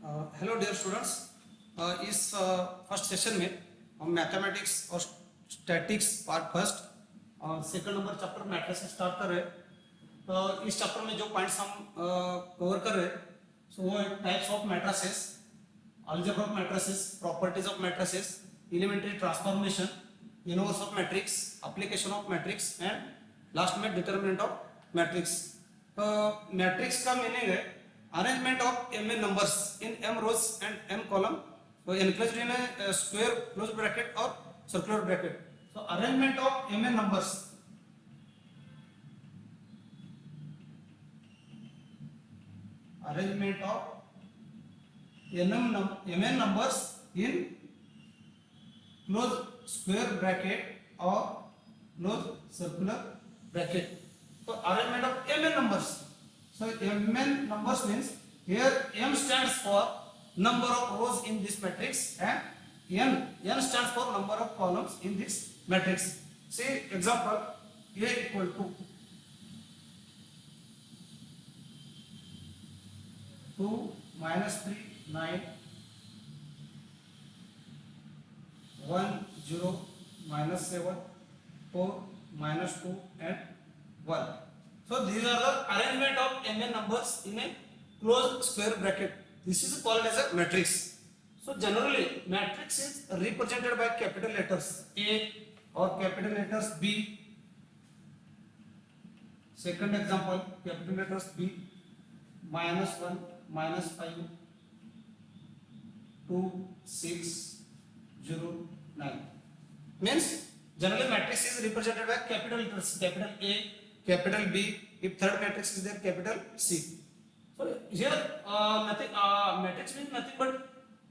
Hello dear students. इस first session में हम मैथमेटिक्स और स्टैटिक्स पार्ट फर्स्ट और second number chapter matrices start कर रहे हैं। तो इस चैप्टर में जो पॉइंट्स हम कवर कर रहे हैं सो वो है types of matrices, algebra of matrices, properties of matrices, elementary transformation, inverse of matrix, application of matrix and last में डिटर्मिनेंट ऑफ मैट्रिक्स। तो मैट्रिक्स का मीनिंग है arrangement of mn numbers in m rows and m column enclosed in a square closed bracket or circular bracket. So arrangement of mn numbers, arrangement of mn numbers in closed square bracket or closed circular bracket. So arrangement of mn numbers. So mn numbers means here m stands for number of rows in this matrix and n stands for number of columns in this matrix. See example, a equal to 2 minus 3 9 1 0 minus 7 4 minus 2 and 1. So these are the arrangement of mn numbers in a closed square bracket. This is called as a matrix. So generally matrix is represented by capital letters A or capital letters B. Second example, capital letters B, minus 1, minus 5, 2, 6, 0, 9. Means generally matrix is represented by capital letters, capital A, capital B, if third matrix is there, capital C. So here matrix means nothing but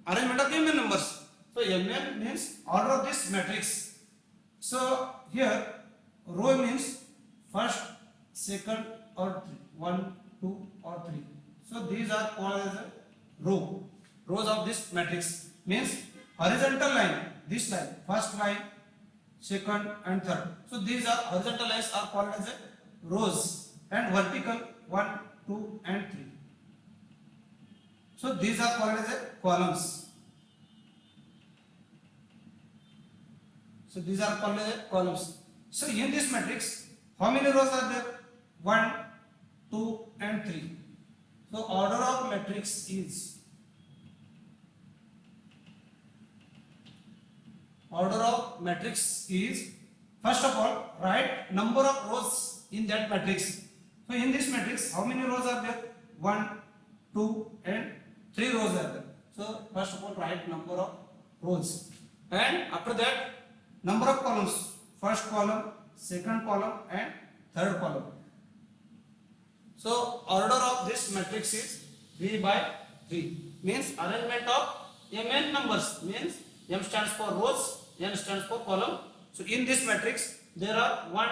arrangement of mn numbers. So mn means order of this matrix. So here row means first, second or three, 1, 2 or 3. So these are called as a row. Rows of this matrix means horizontal line, this line, first line, second and third. So these are horizontal lines are called as a rows and vertical 1, 2 and 3. So these are called as a columns. So these are called as a columns. So in this matrix how many rows are there? 1, 2 and 3. So order of matrix is first of all write number of rows in that matrix. So in this matrix how many rows are there? 1, 2 and 3 rows are there. So first of all write number of rows and after that number of columns, first column, second column and third column. So order of this matrix is 3 by 3 means arrangement of mn numbers means m stands for rows, n stands for column. So in this matrix there are 1,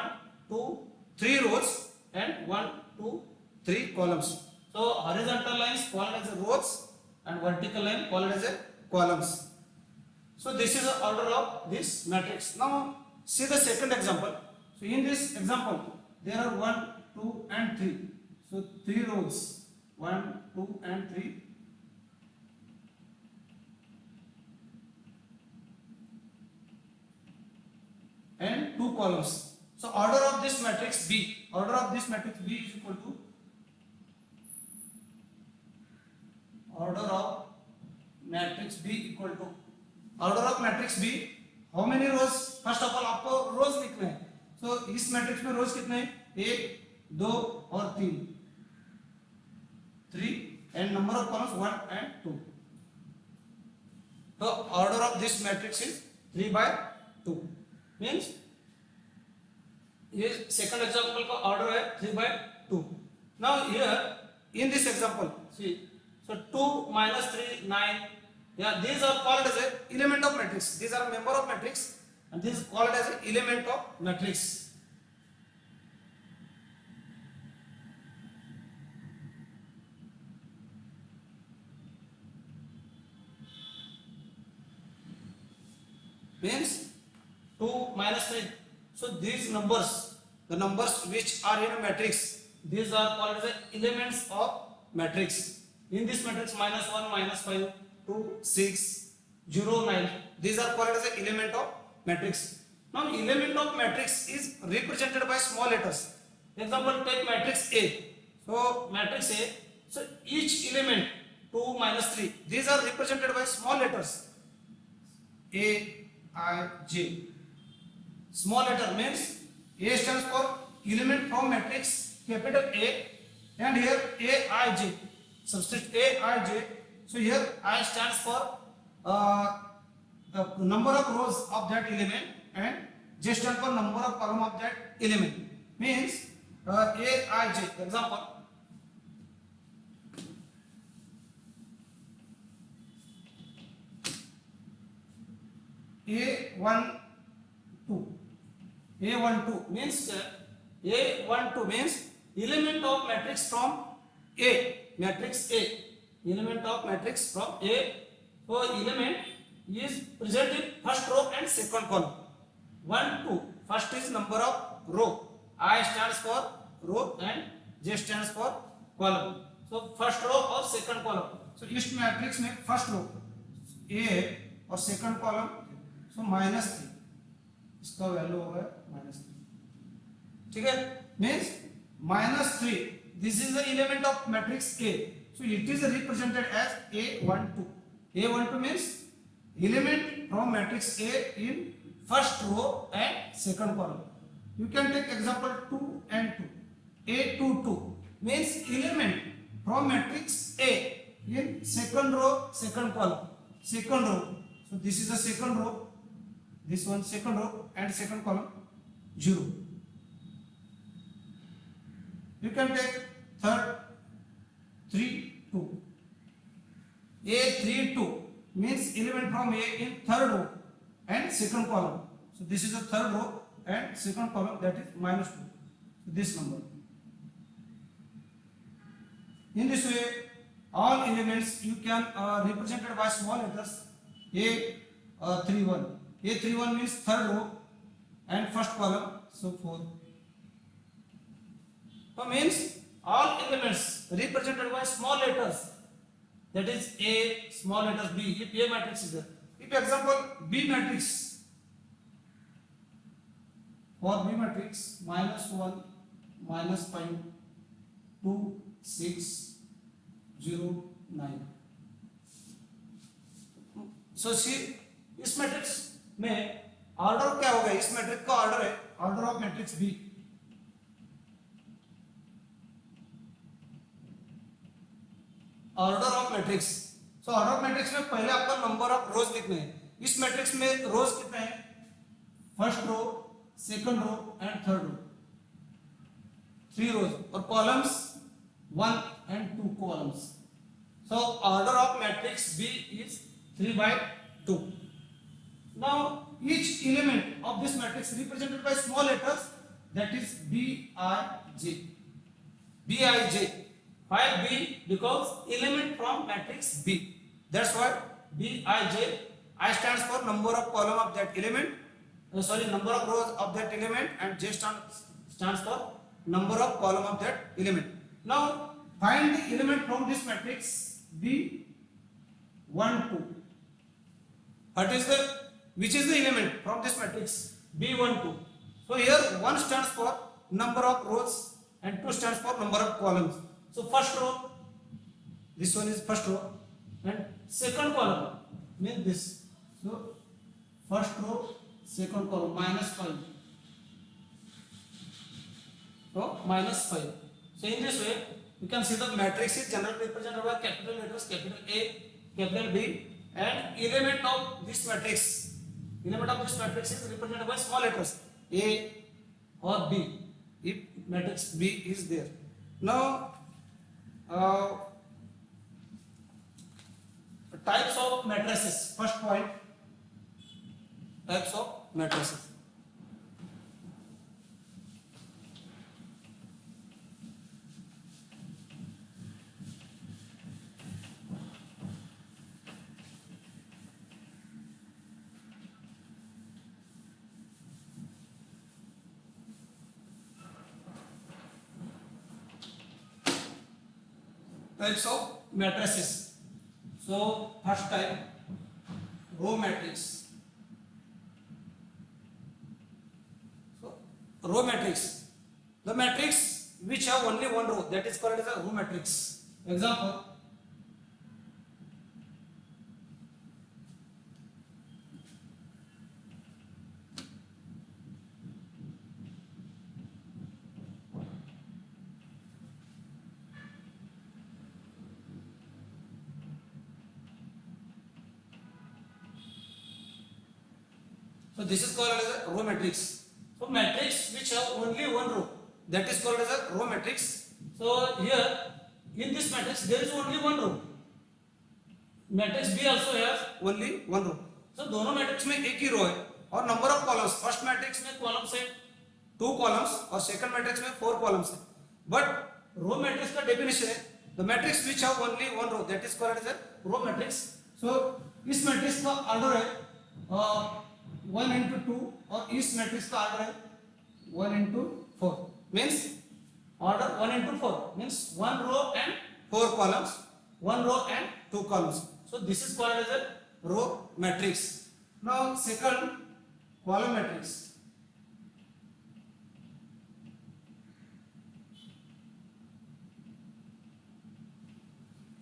2, 3 rows and 1, 2, 3 columns. So horizontal lines called as rows and vertical line called as columns. So this is the order of this matrix. Now see the second example. So in this example there are 1, 2 and 3. So 3 rows, 1, 2 and 3. And 2 columns. So order of this matrix B, order of this matrix B is equal to order of matrix B equal to order of matrix B. How many rows? First of all आपको rows लिखने हैं. So इस matrix में rows कितने हैं? 1, 2 और 3. 3 and number of columns 1 and 2. So order of this matrix is 3 by 2 means ये second example का order है 3 by 2. Now here in this example see, so 2 minus 3 9. Yeah, these are called as a element of matrix. These are member of matrix and this is called as a element of matrix. Means 2 minus 3. So these numbers, the numbers which are in a matrix, these are called as elements of matrix. In this matrix, -1, -5, 2, 6, 0, 9. These are called as the element of matrix. Now, element of matrix is represented by small letters. Example, take matrix A. So, matrix A. So, each element 2, -3. These are represented by small letters. A, I, J. Small letter means A stands for element from matrix capital A, and here A, I, J. Substitute A, I, J. So here I stands for the number of rows of that element, and J stands for number of column of that element. Means A, I, J. Example. A1, 2. A12 means A12 means element of matrix from A. Matrix A. Element of matrix from A. So element is present in first row and second column. 1, 2. First is number of row. I stands for row and J stands for column. So first row or second column. So इस matrix में first row A और second column, सो -3, इसका value होगा -3. ठीक है, means -3. This is the element of matrix A. So it is represented as A12. A12 means element from matrix A in first row and second column. You can take example 2 and 2. A22 means element from matrix A in second row, second column. Second row. So this is the second row. This one second row and second column 0. You can take third 3, 2. A32 means element from A in third row and second column. So this is the third row and second column, that is -2. So this number. In this way, all elements you can represented by small letters. A31. A31 means third row and first column, so 4. So means all elements represented by small letters, that is A, small letters B, if A matrix is there. If example B matrix, for B matrix -1, -5, 2, 6, 0, 9. So see, इस matrix में order क्या होगा? इस matrix का order है order of matrix B. Order of matrix. So order of matrix में पहले आपका नंबर ऑफ रोज लिखने हैं. इस मैट्रिक्स में रोज कितने हैं? First row, second row and third row, 3 rows, और columns 1 and 2 columns. So order of matrix B is 3/2. Now each element of this matrix represented by small letters, that is Bij. Bij. Why B? Because element from matrix B. That's why Bij. I stands for number of column of that element. Number of rows of that element, and J stands for number of column of that element. Now find the element from this matrix B12. Which is the element from this matrix B12? So here 1 stands for number of rows and 2 stands for number of columns. So first row, this one is first row, and second column means this. So first row, second column, -5. So -5. So in this way you can see the matrix is generally represented by capital letters, capital A, capital B, and element of this matrix is represented by small letters A or B if matrix B is there. Now types of matrices. First point, types of matrices. types of matrices. So first type, row matrix. So row matrix, the matrix which have only one row, that is called as a row matrix. Example, so this is called as a row matrix. So matrix which have only one row, that is called as a row matrix. So here in this matrix there is only one row. Matrix B also has only one row. So दोनों matrix में एक ही रो है और number of columns, first matrix में columns है 2 columns और second matrix में 4 columns है. बट रो मैट्रिक्स का डेफिनेशन है the matrix which have only one row, that is called as a row matrix. So इस मैट्रिक्स का ऑर्डर है 1 into 2 और इस मैट्रिक्स का ऑर्डर है 1 into 4. Means order 1 into 4 means 1 row and 4 columns, 1 row and 2 columns. So this is called as a row matrix. Now second, column matrix.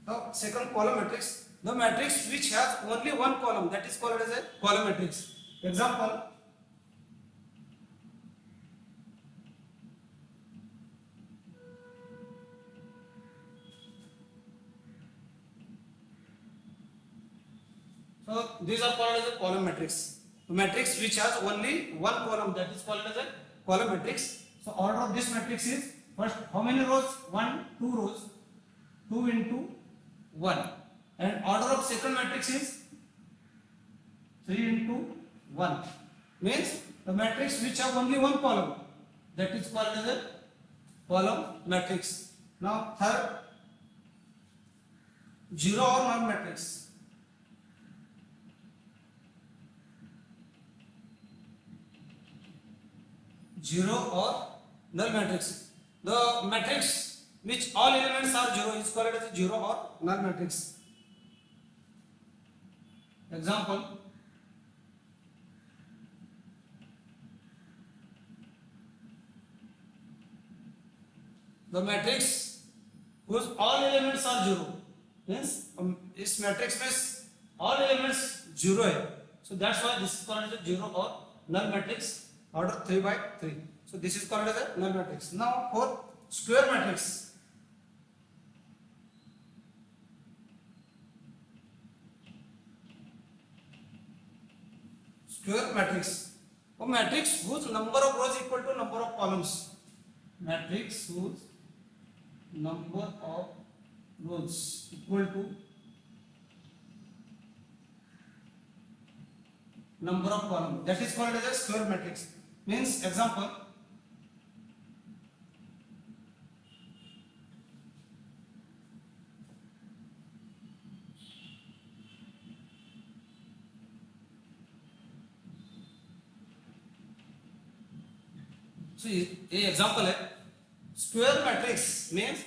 Now second, column matrix, the matrix which has only one column, that is called as a column matrix. Example, so these are called as a column matrix. The matrix which has only one column, that is called as a column matrix. So order of this matrix is first how many rows? 1, 2 rows, 2 into 1. And order of second matrix is 3 into 1. Means the matrix which have only one column, that is called as a column matrix. Now third, zero or null matrix. Zero or null matrix. The matrix which all elements are zero is called as a zero or null matrix. Example, the matrix whose all elements are zero means इस matrix में all elements zero है, so that's why this is called as a zero or null matrix. Order 3 by 3. So this is called as a null matrix. Now for square matrix. Square matrix, a matrix whose number of rows equal to number of columns. Matrix whose number of rows equal to number of columns, that is called as a square matrix. Means example, so ये example है square matrix means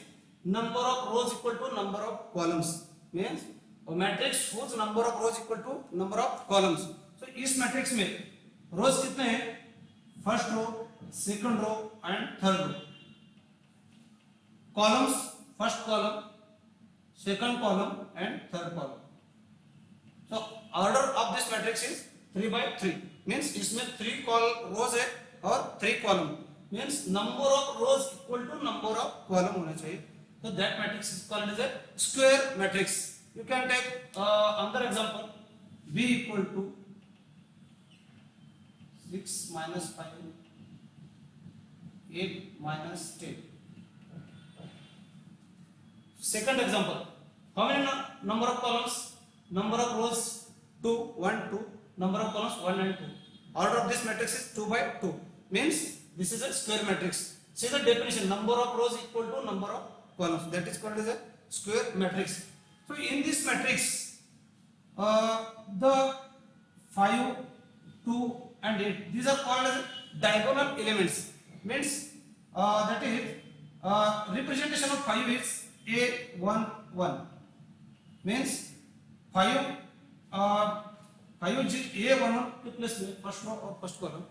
number of rows equal to number of columns, means a matrix whose number of rows equal to number of columns. So इस matrix में rows कितने हैं? First row, second row and third row. Columns first column, second column and third column. So order of this matrix is 3 by 3. Means इसमें 3 रोज है और 3 column. Means number of rows equal to number of column होना चाहिए. So that matrix is called as a square matrix. You can take another example. B equal to 6 minus 5, 8 minus 10. Second example. How many number of columns? Number of rows 2, 1, 2. Number of columns 1 and 2. Order of this matrix is 2 by 2. Means this is a square matrix. See the definition. Number of rows equal to number of columns. That is called as a square matrix. So in this matrix, the 5, 2 and 8, these are called as diagonal elements. Means that is representation of 5 is A1, 1 means 5 5 A11 के place में first row और first column.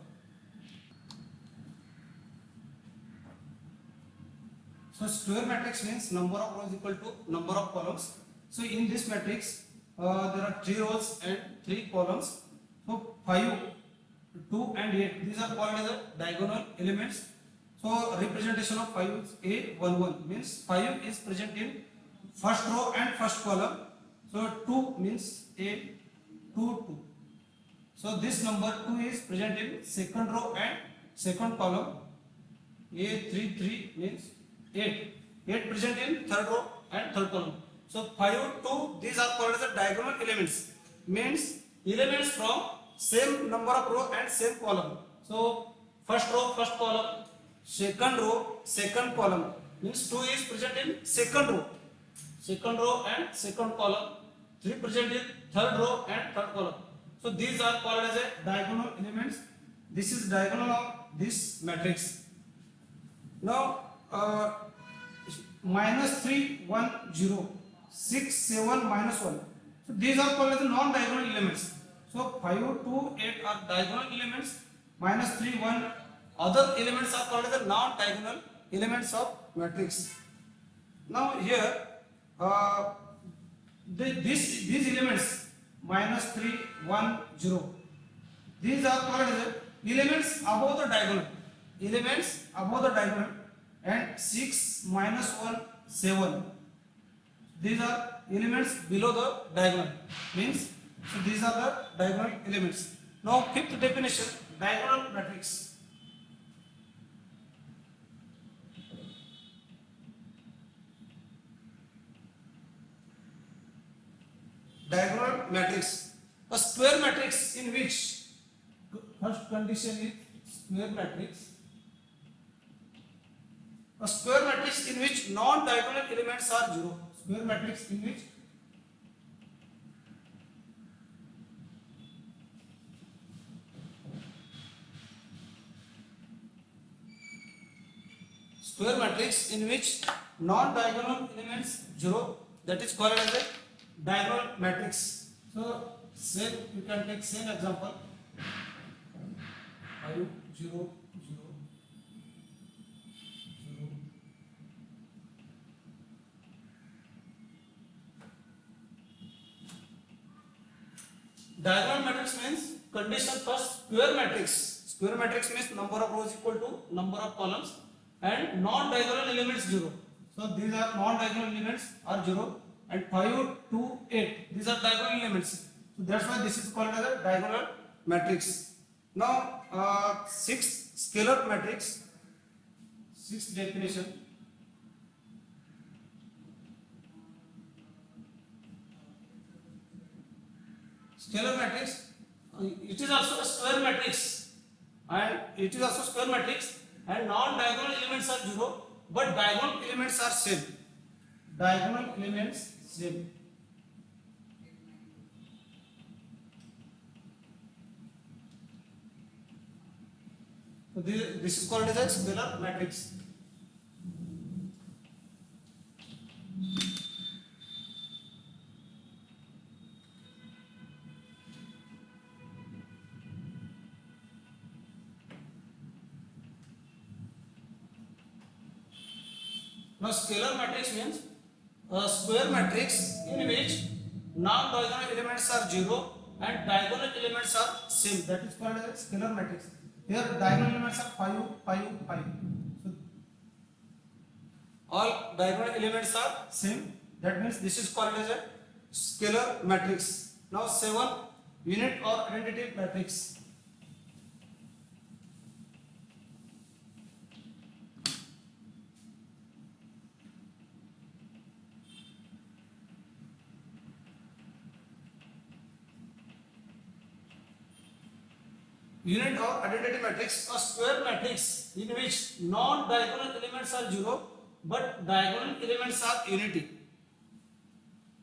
So square matrix means number of rows equal to number of columns. So in this matrix there are 3 rows and 3 columns. So 5, 2 and 8 these are called as a diagonal elements. So representation of 5 is A11 means 5 is present in first row and first column. So 2 means A22. So this number 2 is present in second row and second column. A33 means 8 present in third row and third column. So 5, 2 these are called as a diagonal elements means elements from same number of row and same column. So first row first column, second row second column means 2 is present in second row and second column, 3 present in third row and third column. So these are called as a diagonal elements. This is diagonal of this matrix. Now -3 1 0 6 7 -1. So these are called as non-diagonal elements. So 5 2 8 are diagonal elements. -3 1 other elements are called as non-diagonal elements of matrix. Now here these elements -3 1 0 these are called as elements above the diagonal. Elements above the diagonal. And 6 -1 7 these are elements below the diagonal means so these are the diagonal elements. Now fifth definition, diagonal matrix. Diagonal matrix, a square matrix in which first condition is square matrix. A square matrix in which non-diagonal elements are 0. Square matrix in which non-diagonal elements 0, that is called as a diagonal matrix. So say you can take same example 5 0 0 diagonal matrix means condition first square matrix. Square matrix means number of rows equal to number of columns and non-diagonal elements 0. So these are non-diagonal elements are 0 and 5 2 8 these are diagonal elements. So that's why this is called as a diagonal matrix. Now sixth scalar matrix, sixth definition. Scalar matrix, it is also a square matrix and non-diagonal elements are 0 but diagonal elements are same. Diagonal elements same. So this is called as a scalar matrix. Now scalar matrix means a square matrix in which non-diagonal elements are 0 and diagonal elements are same. That is called as a scalar matrix. Here diagonal elements are 5 5 5. So all diagonal elements are same. That means this is called as a scalar matrix. Now 7 unit or identity matrix. Unit or identity matrix, a square matrix in which non-diagonal elements are 0 but diagonal elements are unity.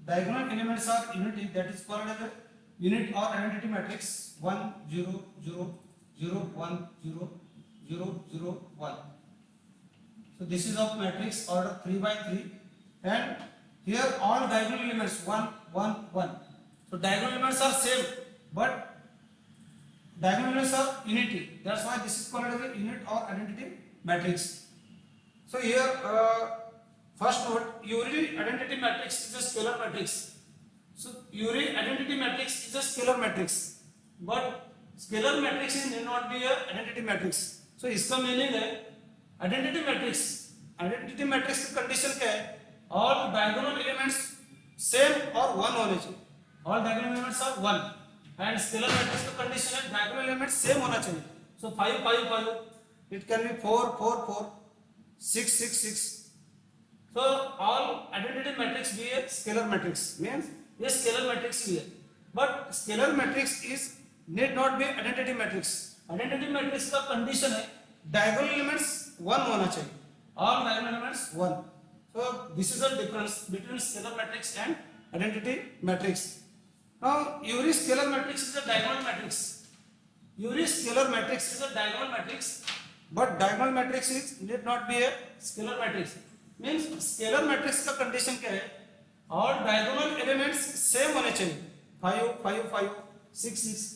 Diagonal elements are unity, that is called as a unit or identity matrix. 1 0 0 0 1 0 0 0 1. So this is of matrix order 3 by 3 and here all diagonal elements 1 1 1. So diagonal elements are same, but diagonal elements are unity. That's why this is called as a unit or identity matrix. So here first note, Uri identity matrix is a scalar matrix. So Uri identity matrix is a scalar matrix, but scalar matrix need not be a identity matrix. So इसका meaning है identity matrix. Identity matrix की condition क्या है? All diagonal elements same or one होने चाहिए. All diagonal elements are one. And scalar matrix की condition है diagonal elements same होना चाहिए. So 5 5 5. It can be 4 4 4, 6 6 6. So all identity matrix be a scalar matrix. Means ये scalar matrix भी है. But scalar matrix is need not be identity matrix. Identity matrix का condition है diagonal elements one होना चाहिए. All diagonal elements one. So this is the difference between scalar matrix and identity matrix. Now Uri scalar matrix is a diagonal matrix. Uri scalar matrix is a diagonal matrix, but diagonal matrix is need not be a scalar matrix. Means scalar matrix का condition क्या है? All diagonal elements same होने चाहिए. 5 5 5 6 6.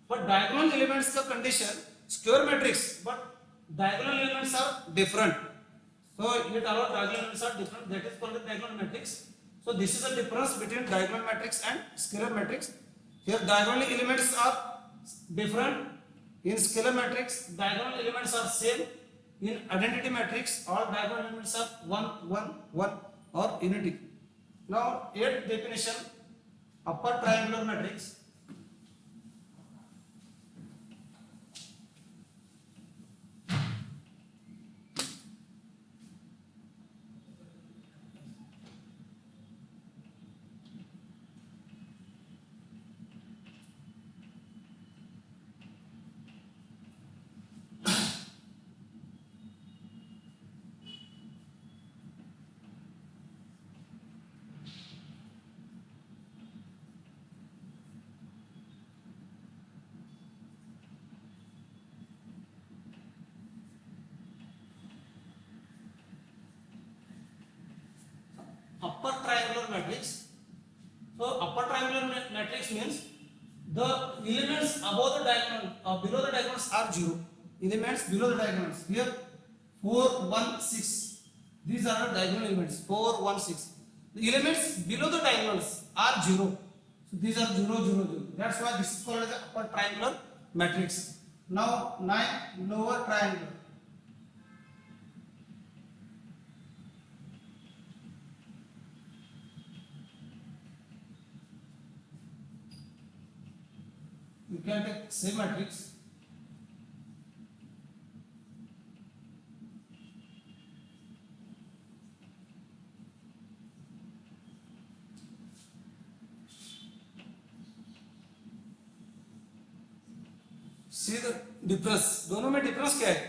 But diagonal elements का condition square matrix, but diagonal elements are different. So yet all diagonal elements are different. That is called the diagonal matrix. So this is the difference between diagonal matrix and scalar matrix. Here diagonal elements are different. In scalar matrix, diagonal elements are same. In identity matrix, all diagonal elements are 1 1 1 or unity. Now, eighth definition, upper triangular matrix. Upper triangular matrix. So upper triangular matrix means the elements above the diagonal or below the diagonals are 0. Elements below the diagonals. Here 4 1 6. These are the diagonal elements 4 1 6. The elements below the diagonals are 0. So these are 0 0 0. That's why this is called as the upper triangular matrix. Now 9 lower triangular. You can take same matrix. See the difference. दोनों में difference क्या है?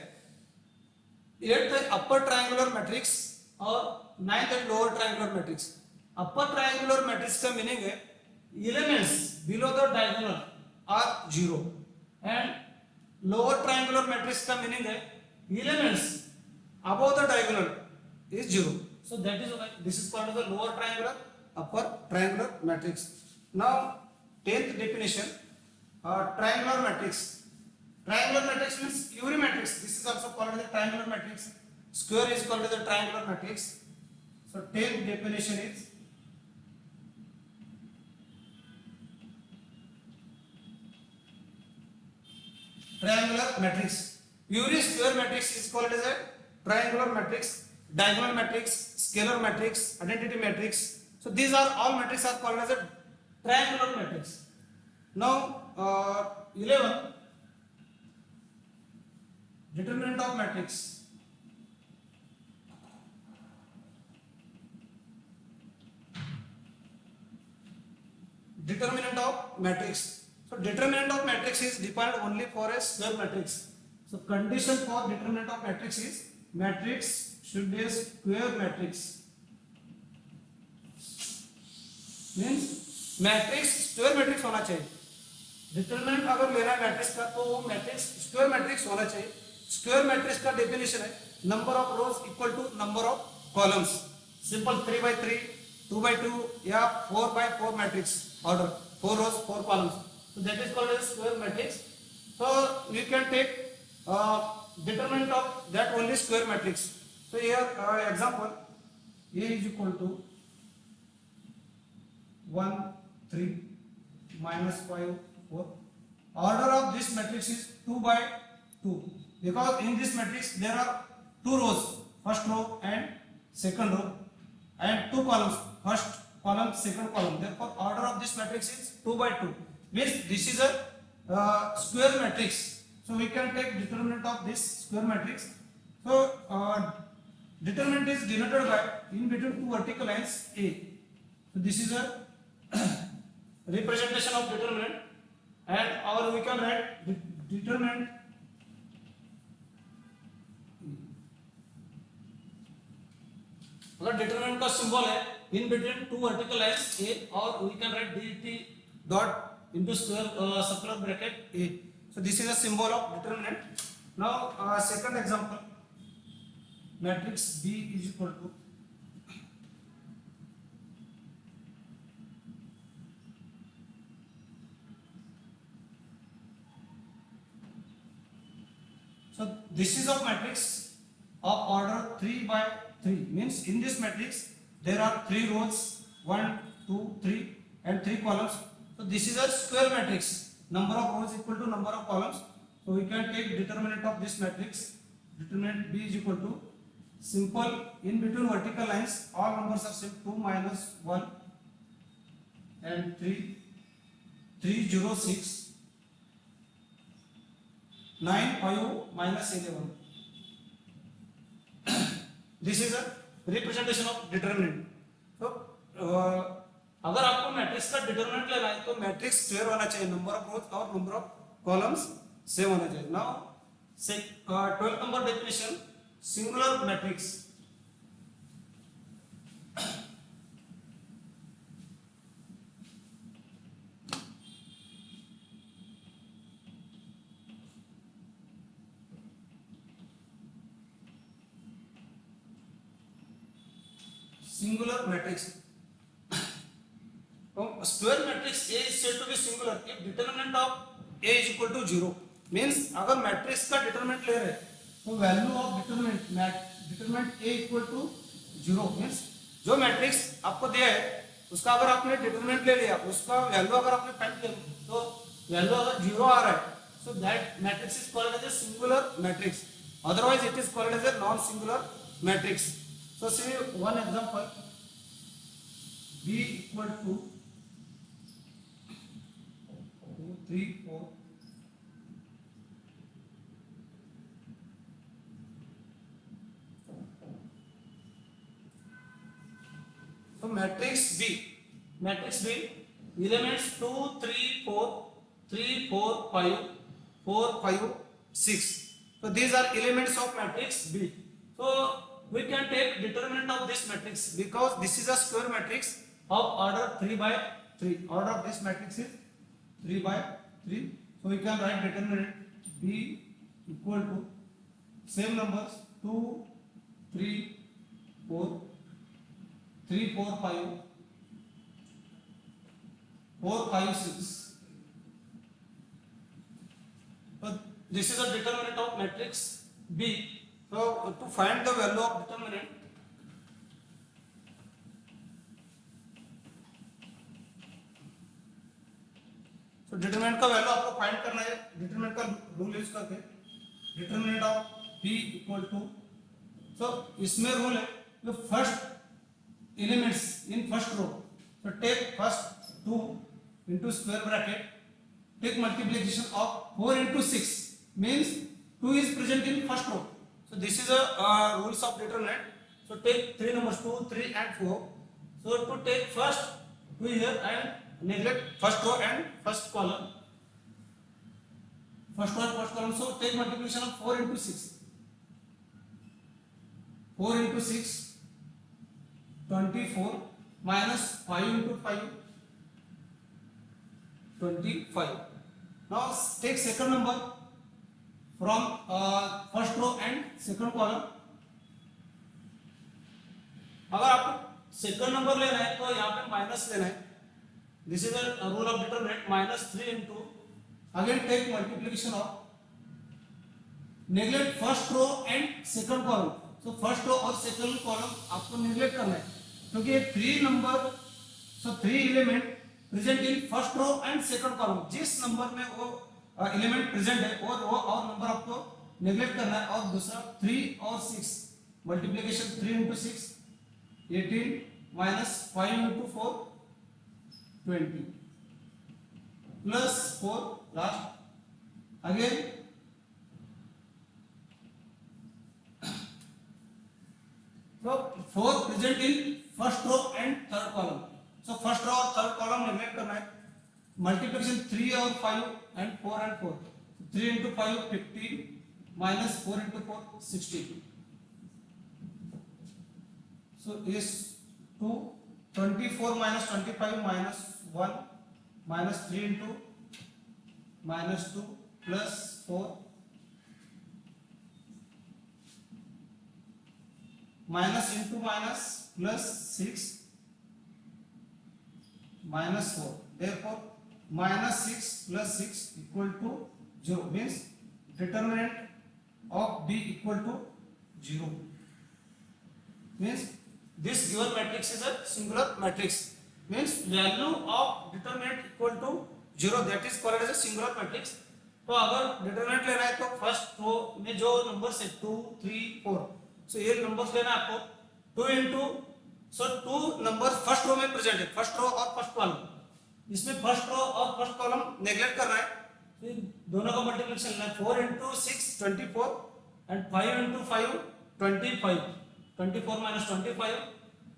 Eighth है upper triangular matrix और ninth है lower triangular matrix. Upper triangular matrix का meaning है elements below the diagonal are 0 and lower triangular matrix का meaning है elements above the diagonal is 0. So that is why this is called as the lower triangular, upper triangular matrix. Now 10th definition, triangular matrix. Triangular matrix means Uri matrix. This is also called as the triangular matrix. Square is called as the triangular matrix. So 10th definition is triangular matrix. Uri square matrix is called as a triangular matrix, diagonal matrix, scalar matrix, identity matrix. So these are all matrices are called as a triangular matrix. Now 11 determinant of matrix. Determinant of matrix. So determinant of matrix is defined only for a square matrix. So condition for determinant of matrix is matrix should be a square matrix. Means matrix square matrix होना चाहिए. Determinant अगर लेना है matrix का तो वो matrix square matrix होना चाहिए. स्क्वायर मैट्रिक्स का डेफिनेशन है number of rows equal to number of columns. Simple 3 by 3 2 by 2 या 4 by 4 matrix order, 4 rows 4 columns, so that is called as square matrix. So we can take determinant of that only square matrix. So here example, A is equal to 1 3 minus 5 4. Order of this matrix is 2 by 2 because in this matrix there are 2 rows, first row and second row, and 2 columns, first column second column. Therefore order of this matrix is 2 by 2, means this is a square matrix. So we can take determinant of this square matrix. So determinant is denoted by in between two vertical lines A. So this is a representation of determinant, and or we can write determinant अगर determinant का symbol है in between two vertical lines A, or we can write dt dot into square circular bracket A. So this is a symbol of determinant. Now second example, matrix B is equal to so this is of matrix of order 3 by 3, means in this matrix there are 3 rows, 1 2 3 and 3 columns. So this is a square matrix, number of rows equal to number of columns. So we can take determinant of this matrix, determinant B is equal to simple in between vertical lines all numbers are same, 2 minus 1 and 3 3 0 6 9 5 minus 11. This is a representation of determinant. So अगर आपको matrix का determinant लेना है तो matrix square होना चाहिए, number of रोज और number of columns same होना चाहिए. Now 12th number definition, singular matrix. Singular matrix. Square matrix A is said to be singular if determinant of A is equal to 0. Means अगर matrix का determinant ले रहे तो value of determinant A equal to 0. Means जो matrix आपको दिया है उसका अगर आपने डिटरमिनेंट ले लिया, उसका वैल्यू अगर आपने फाइंड किया तो वैल्यू अगर 0 आ रहा है, so that matrix is called as a singular matrix. Otherwise it is called as a non-singular matrix. So see one example, B equal to 2 3 4. So matrix B elements 2 3 4 3 4 5 4 5 6. So these are elements of matrix B. So we can take determinant of this matrix because this is a square matrix of order 3 by 3. Order of this matrix is 3 by 3. So we can write determinant B equal to same numbers 2 3 4 3 4 5 4 5 6. So this is a determinant of matrix B. So to find the value of determinant, so determinant का value आपको find करना है. Determinant का rule use करके determinant of B equal to, so इसमें rule है जो first elements in first row, so take first 2 into square bracket, take multiplication of 4 into 6 means 2 is present in first row. So this is a rules of determinant. So take 3 numbers 2 3 and 4. So to take first 2 here and neglect first row and first column, first row and first column. So take multiplication of 4 into 6, 4 into 6 24 minus 5 into 5 25. Now take second number from first row and second column. अगर आपको second number लेना है तो यहाँ पे minus लेना है. This is a rule of determinant. -3 into again take multiplication of neglect first row and second column. So first row और second column आपको neglect करना है क्योंकि ये 3 number, so 3 element present in first row and second column. जिस number में वो element present है वो रो और नंबर आपको नेग्लेक्ट करना है. और दूसरा 3 और 6 multiplication 3 into 6 18 minus 5 into 4 20 plus 4 last again so 4 present in first row and third column. So first row और third column नेग्लेक्ट करना है. मल्टीप्लिकेशन 3 और 5 and 4 and 4. 3 into 5 15 minus 4 into 4 16. So is 2 24 minus 25 minus 1 minus 3 into minus 2 plus 4 minus into minus plus 6 minus 4. Therefore minus 6 plus 6 equal to 0 means determinant of B equal to 0 means this given matrix is a singular matrix means value of determinant equal to 0 that is called as a singular matrix. तो अगर determinant लेना है तो first row में जो numbers है 2 3 4 सो ये numbers लेना है आपको 2 into सो 2 नंबर फर्स्ट रो में प्रेजेंट है. फर्स्ट रो और फर्स्ट कॉलम, इसमें फर्स्ट रो और फर्स्ट कॉलम नेग्लेक्ट करना है तो दोनों का मल्टीप्लिकेशन लेना है. 4 into 6 24 and 5 into 5 25 24 minus 25.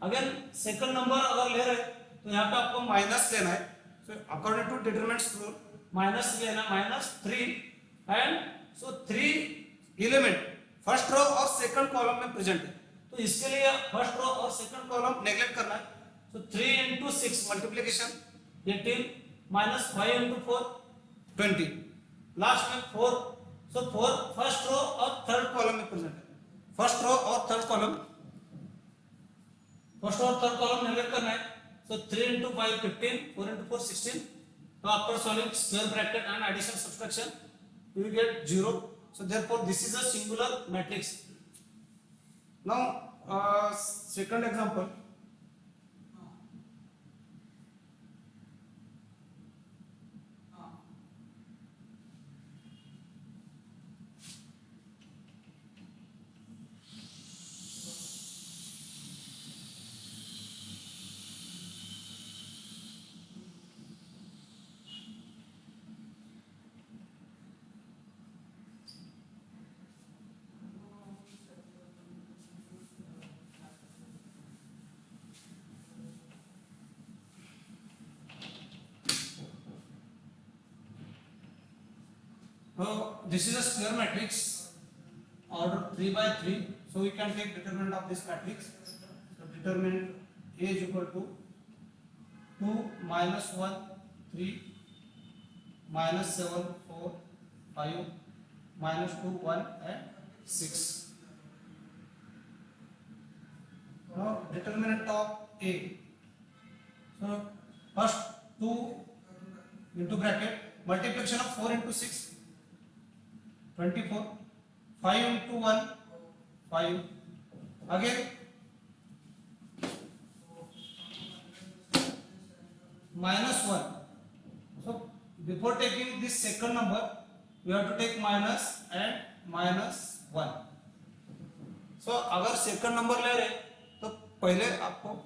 Again second number अगर ले रहे तो यहाँ पे आपको माइनस लेना है. So according to determinants rule minus लेना -3 and so 3 element first row और सेकंड कॉलम में प्रेजेंट है तो इसके लिए फर्स्ट रो और सेकंड कॉलम नेग्लेक्ट करना है. सो 3 into 6 multiplication 18 minus 5 into 4 20 last में 4. सो 4 फर्स्ट रो और थर्ड कॉलम में प्रेजेंट है. फर्स्ट रो और थर्ड कॉलम नेग्लेक्ट करना है. सो 3 into 5 15 4 into 4 16. तो after solving square bracket and addition subtraction you will get 0. So therefore this is a singular matrix. Now second example. So this is a square matrix order 3 by 3. So we can take determinant of this matrix. So determinant A is equal to 2 minus 1 3 minus 7 4 5 minus 2 1 and 6. Now determinant of A. So first 2 into bracket multiplication of 4 into 6 24 5 into 1 5 again minus 1. So before taking this second number we have to take minus and minus 1. So अगर second number ले रहे तो पहले आपको